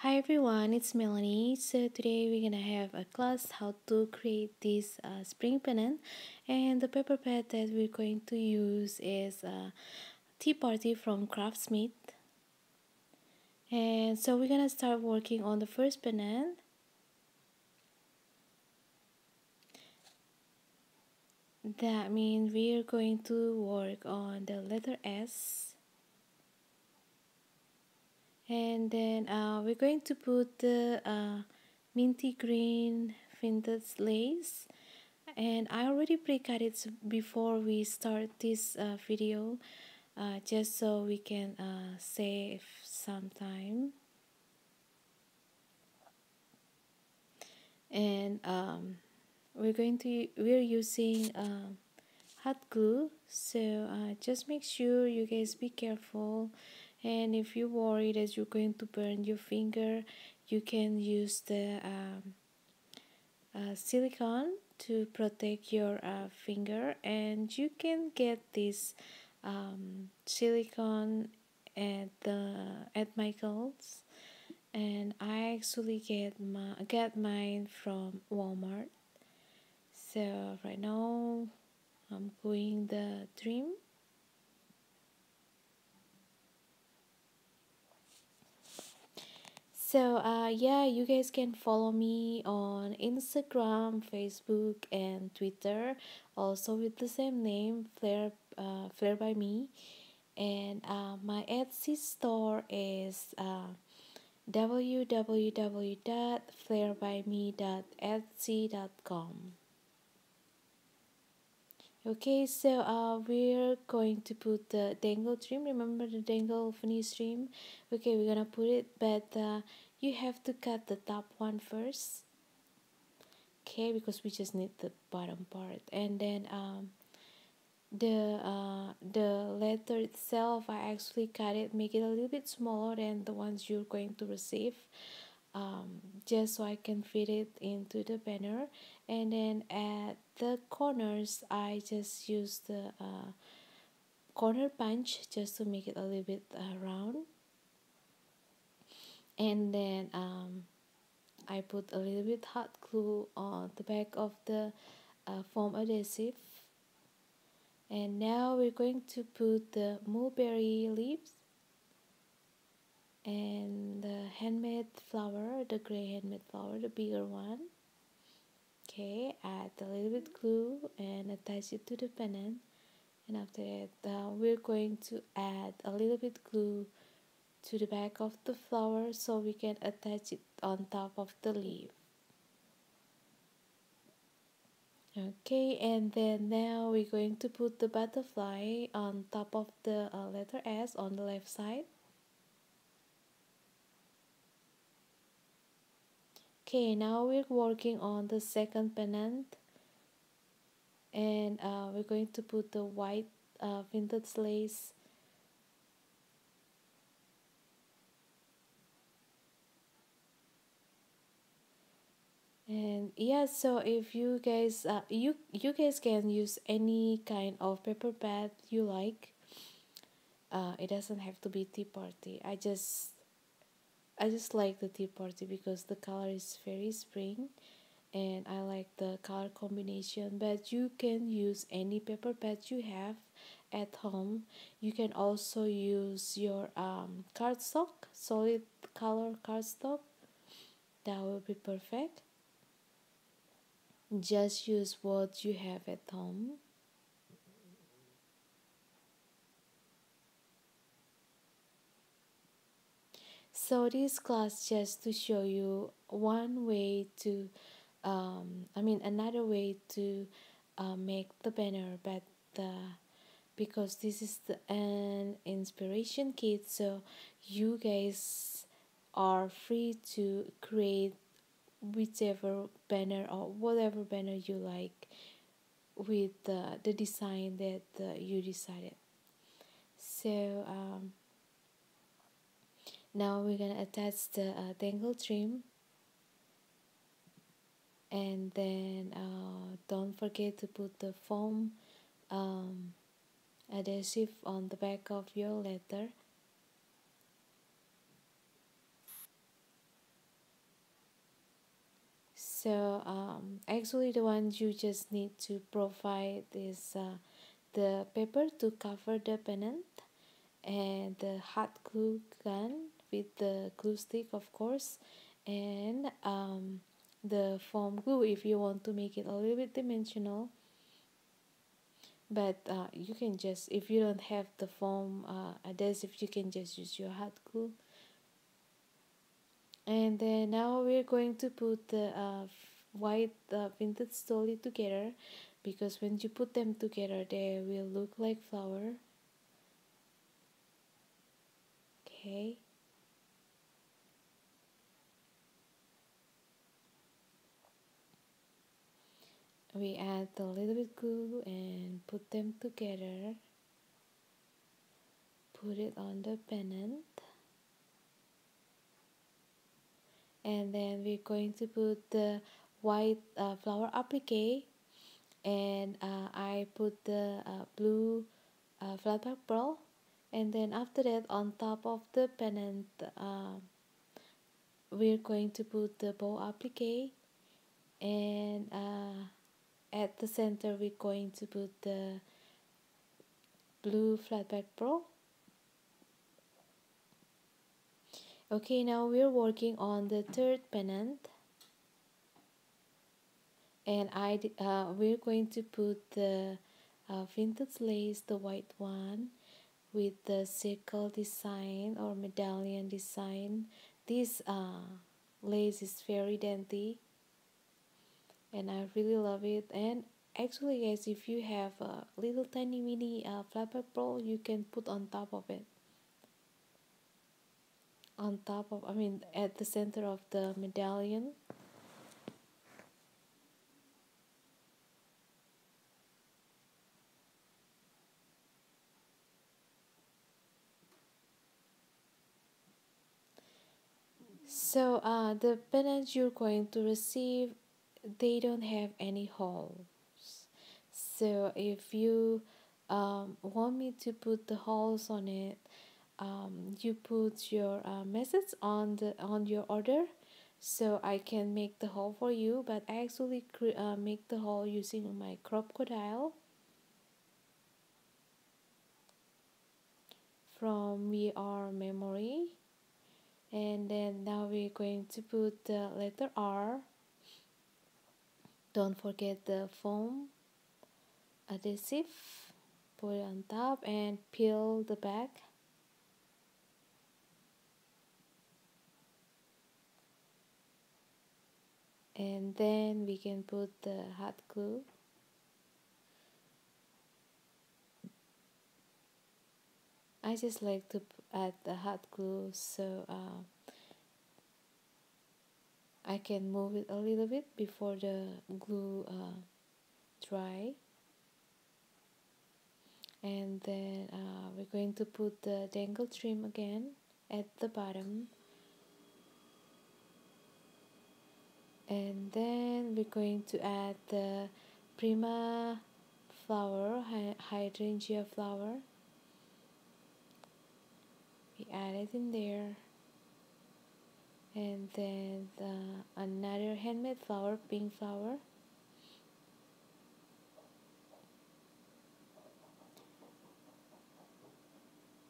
Hi everyone, it's Melanie. So today we're gonna have a class how to create this spring pennant, and the paper pad that we're going to use is Tea Party from Craftsmith. And so we're gonna start working on the first pennant. That means we're going to work on the letter S, and then we're going to put the minty green vintage lace. And I already pre-cut it before we start this video, just so we can save some time. And we're using hot glue, so just make sure you guys be careful. And if you're worried that you're going to burn your finger, you can use the silicone to protect your finger, and you can get this silicone at Michael's, and I actually get mine from Walmart. So right now I'm going the trim. So yeah, you guys can follow me on Instagram, Facebook, and Twitter, also with the same name, Flair by Me. And my Etsy store is www.flairbyme.etsy.com. Okay, so we're going to put the dangle trim. Remember the dangle finish trim? Okay, we're gonna put it, but you have to cut the top one first. Okay, because we just need the bottom part, and then the letter itself, I actually cut it, make it a little bit smaller than the ones you're going to receive, just so I can fit it into the banner. And then at the corners I just use the corner punch just to make it a little bit round. And then I put a little bit hot glue on the back of the foam adhesive. And now we're going to put the mulberry leaves and the handmade flower, the gray handmade flower, the bigger one. Okay, add a little bit glue and attach it to the pennant. And after that, we're going to add a little bit glue to the back of the flower so we can attach it on top of the leaf. Okay, and then now we're going to put the butterfly on top of the letter S on the left side. Okay, now we're working on the second pennant, and we're going to put the white vintage lace. And yeah, so if you guys you guys can use any kind of paper pad you like. It doesn't have to be Tea Party. I just like the Tea Party because the color is very spring, and I like the color combination. But you can use any paper pad you have at home. You can also use your cardstock, solid color cardstock. That will be perfect. Just use what you have at home. So this class just to show you one way to another way to make the banner, but because this is an inspiration kit, so you guys are free to create whichever banner or whatever banner you like with the design that you decided. So now we're gonna attach the dangle trim, and then don't forget to put the foam um, adhesive on the back of your letter. So actually the ones you just need to provide is the paper to cover the pennant, and the hot glue gun with the glue stick, of course, and the foam glue if you want to make it a little bit dimensional. But you can just, if you don't have the foam adhesive, you can just use your hot glue. And then now we're going to put the white vintage stoli together, because when you put them together they will look like flower. Okay, we add a little bit glue and put them together, put it on the pennant, and then we're going to put the white flower applique, and I put the blue flat back pearl, and then after that on top of the pennant we're going to put the bow applique, and at the center we're going to put the blue flat back pearl. Okay, now we're working on the third pennant, and we're going to put the vintage lace, the white one, with the circle design or medallion design. This lace is very dainty and I really love it. And actually guys, if you have a little tiny mini flapper pearl, you can put on top of it, on top of, I mean at the center of the medallion. So the pennants you're going to receive, they don't have any holes. So if you want me to put the holes on it, you put your message on your order, so I can make the hole for you. But I actually make the hole using my crocodile from VR memory. And then now we're going to put the letter R. Don't forget the foam adhesive, put it on top and peel the back. And then we can put the hot glue. I just like to add the hot glue so I can move it a little bit before the glue dry. And then we're going to put the dangle trim again at the bottom, and then we're going to add the prima flower, hydrangea flower. We add it in there, and then another handmade flower, pink flower.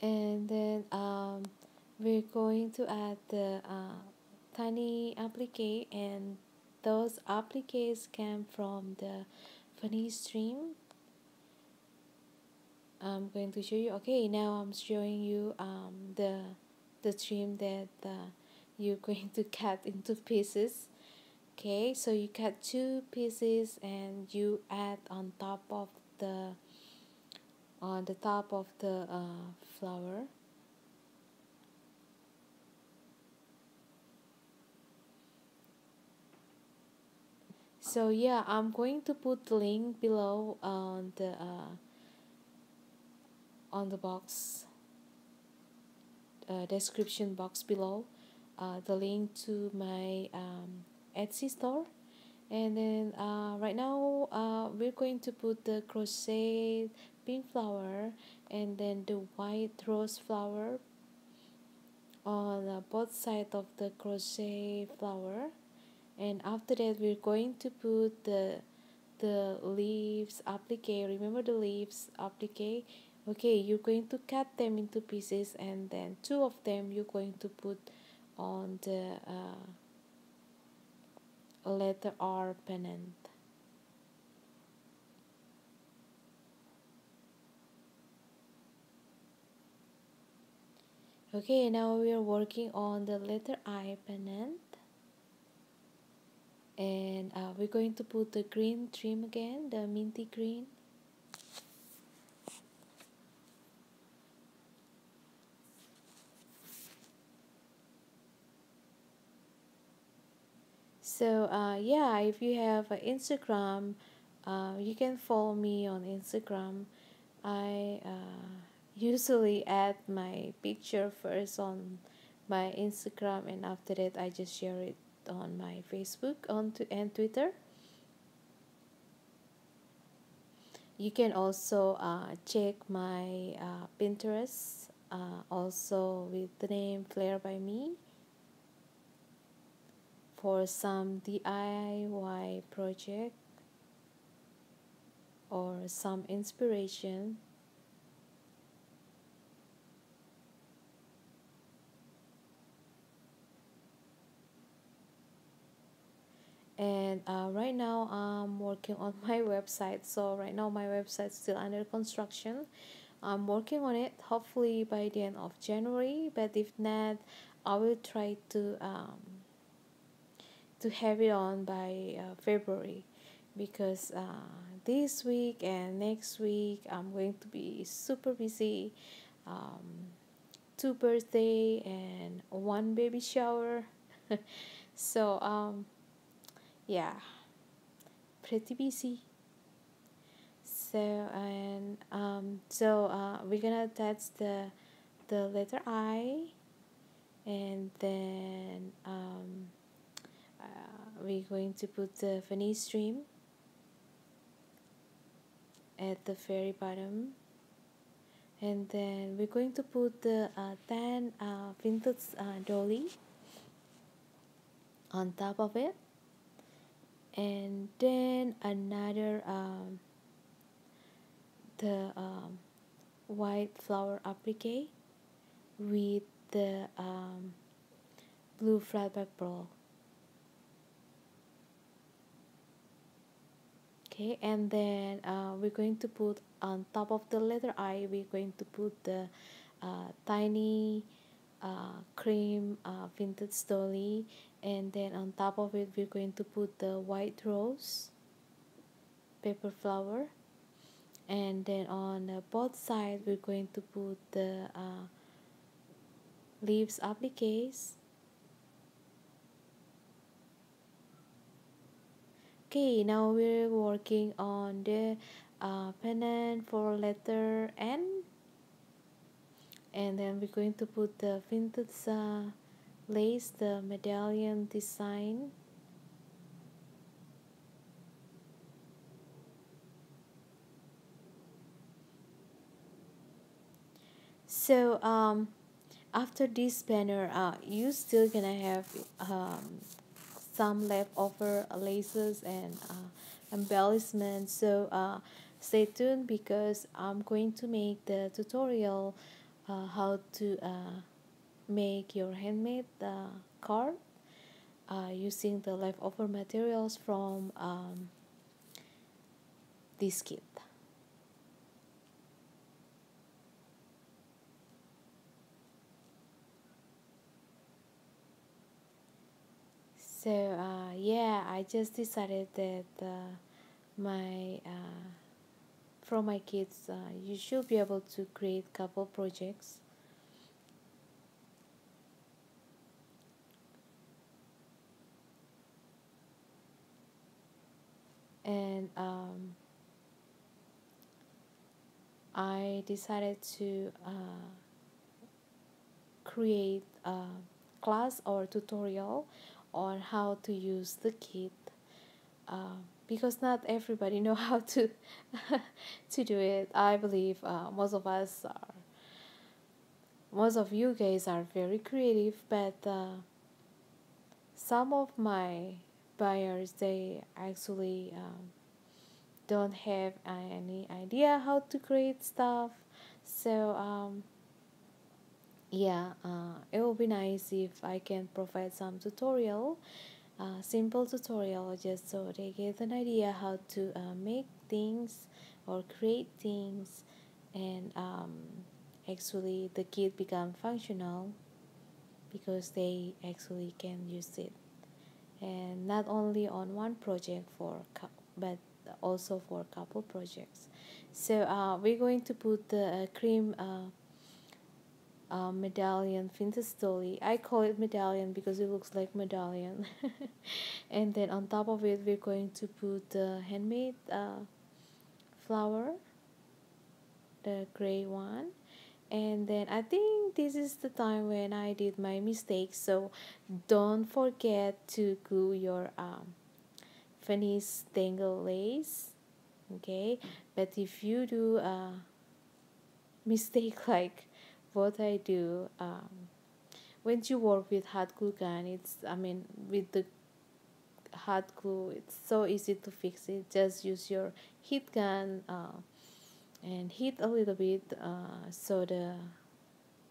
And then we're going to add the tiny applique, and those appliques came from the funny stream. I'm going to show you. Okay, now I'm showing you the trim that you're going to cut into pieces. Okay, so you cut two pieces and you add on top of the flower. So yeah, I'm going to put the link below on the box, description box below, the link to my Etsy store. And then right now we're going to put the crochet pink flower and then the white rose flower on both sides of the crochet flower. And after that we're going to put the leaves applique. Remember the leaves applique? Okay, you're going to cut them into pieces, and then two of them you're going to put on the letter R pennant. Okay, now we are working on the letter I pennant, and we're going to put the green trim again, the minty green. So yeah, if you have Instagram, you can follow me on Instagram. I usually add my picture first on my Instagram, and after that I just share it on my Facebook and Twitter. You can also check my Pinterest, also with the name Flair by Me, for some DIY project or some inspiration. And right now I'm working on my website. So right now my website's still under construction. I'm working on it, hopefully by the end of January, but if not, I will try to have it on by February, because this week and next week I'm going to be super busy. um, Two birthday and one baby shower. So yeah, pretty busy. So and we're gonna attach the letter I, and then we're going to put the vanilla stream at the very bottom, and then we're going to put the tan vintage dolly on top of it, and then another the white flower applique with the blue flatback pearl. Okay, and then we're going to put on top of the letter I, we're going to put the tiny cream vintage dolly, and then on top of it we're going to put the white rose paper flower, and then on both sides we're going to put the leaves appliques. Okay, now we're working on the pennant for letter N, and then we're going to put the vintage lace, the medallion design. So after this banner, you still gonna have some leftover laces and embellishments. So stay tuned, because I'm going to make the tutorial how to make your handmade card using the leftover materials from this kit. So yeah, I just decided that my from my kids, you should be able to create couple projects, and I decided to create a class or tutorial on how to use the kit, because not everybody know how to to do it. I believe most of you guys are very creative, but some of my buyers, they actually don't have any idea how to create stuff. So yeah, it will be nice if I can provide some tutorial, simple tutorial, just so they get an idea how to make things or create things, and actually the kit become functional because they actually can use it, and not only on one project but also for a couple projects. So we're going to put the cream medallion vintage dolly. I call it medallion because it looks like medallion. And then on top of it we're going to put the handmade flower, the gray one. And then I think this is the time when I did my mistake, so don't forget to glue your Venice dangle lace. Okay, but if you do a mistake like what I do, when you work with hot glue gun, it's, I mean, with the hot glue, it's so easy to fix it. Just use your heat gun and heat a little bit so the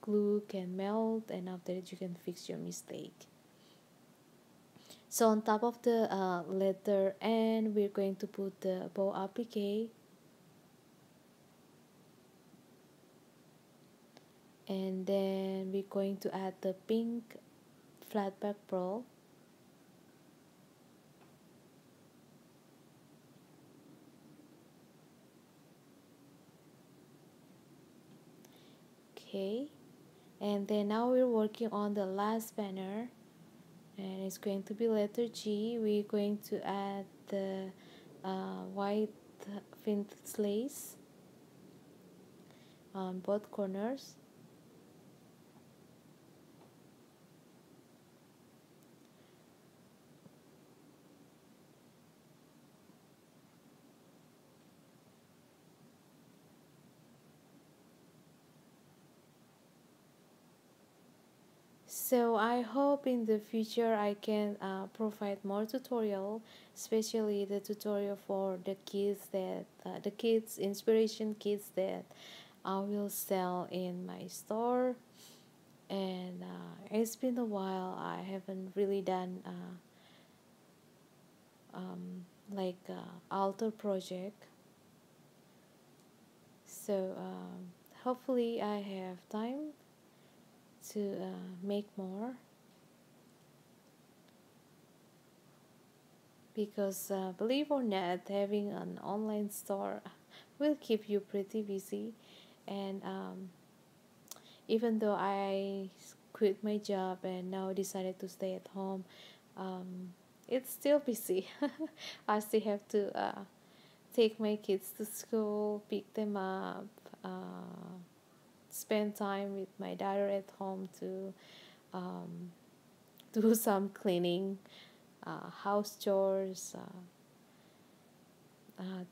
glue can melt, and after that you can fix your mistake. So on top of the letter N, we're going to put the bow applique, and then we're going to add the pink flat back pearl. Okay, and then now we're working on the last banner, and it's going to be letter G. We're going to add the white vintage lace on both corners. So I hope in the future I can provide more tutorial, especially the tutorial for the kids, that the kids inspiration kits that I will sell in my store. And it's been a while, I haven't really done like altar project. So hopefully I have time to make more, because believe or not, having an online store will keep you pretty busy. And even though I quit my job and now decided to stay at home, um, it's still busy. I still have to take my kids to school, pick them up, spend time with my daughter at home to um, do some cleaning, house chores,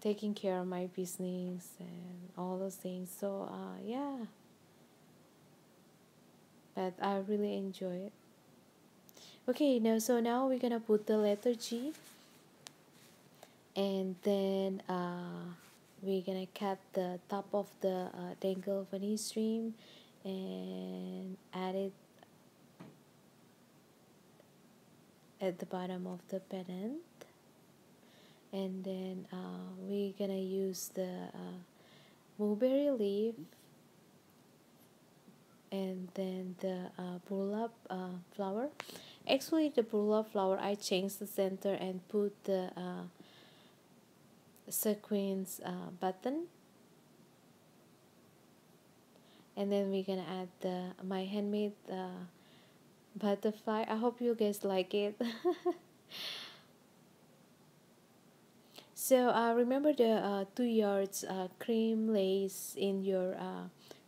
taking care of my business and all those things. So yeah, but I really enjoy it. Okay, now so now we're gonna put the letter G, and then we're gonna cut the top of the dangle vanilla stream and add it at the bottom of the pendant. And then we're gonna use the mulberry leaf, and then the burlap flower. Actually, the burlap flower, I changed the center and put the sequins button. And then we're gonna add the my handmade butterfly. I hope you guys like it. So remember the 2 yards cream lace in your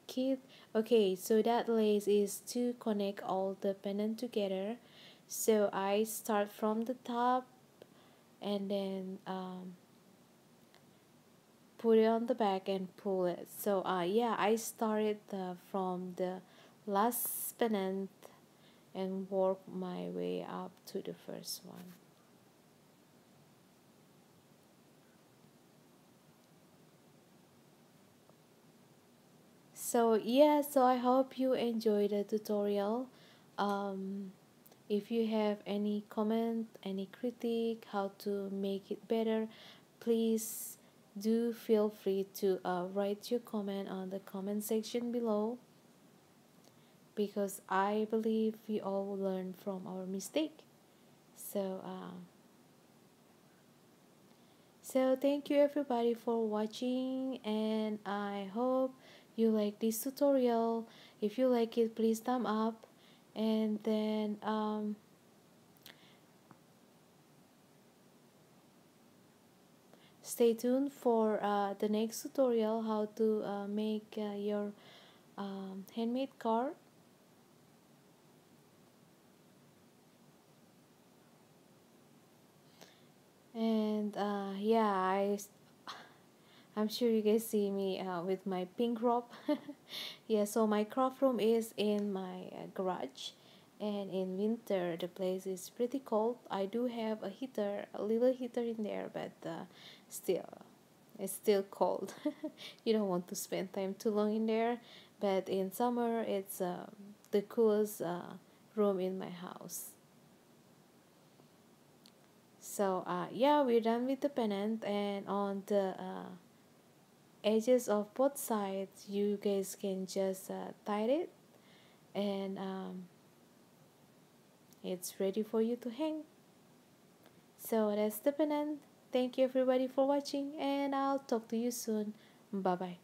kit. Okay, so that lace is to connect all the pendant together. So I start from the top, and then put it on the back and pull it. So yeah, I started from the last pendant and work my way up to the first one. So yeah, so I hope you enjoyed the tutorial. um, if you have any comment, any critique, how to make it better, please do feel free to write your comment on the comment section below, because I believe we all learn from our mistake. So so thank you everybody for watching, and I hope you like this tutorial. If you like it, please thumb up, and then stay tuned for the next tutorial, how to make your handmade car. And yeah, I'm sure you guys see me with my pink robe. Yeah, so my craft room is in my garage, and in winter the place is pretty cold. I do have a heater, a little heater in there, but still it's still cold. You don't want to spend time too long in there, but in summer it's the coolest room in my house. So yeah, we're done with the pennant, and on the edges of both sides you guys can just tie it, and it's ready for you to hang. So that's the pennant. Thank you everybody for watching, and I'll talk to you soon. Bye bye.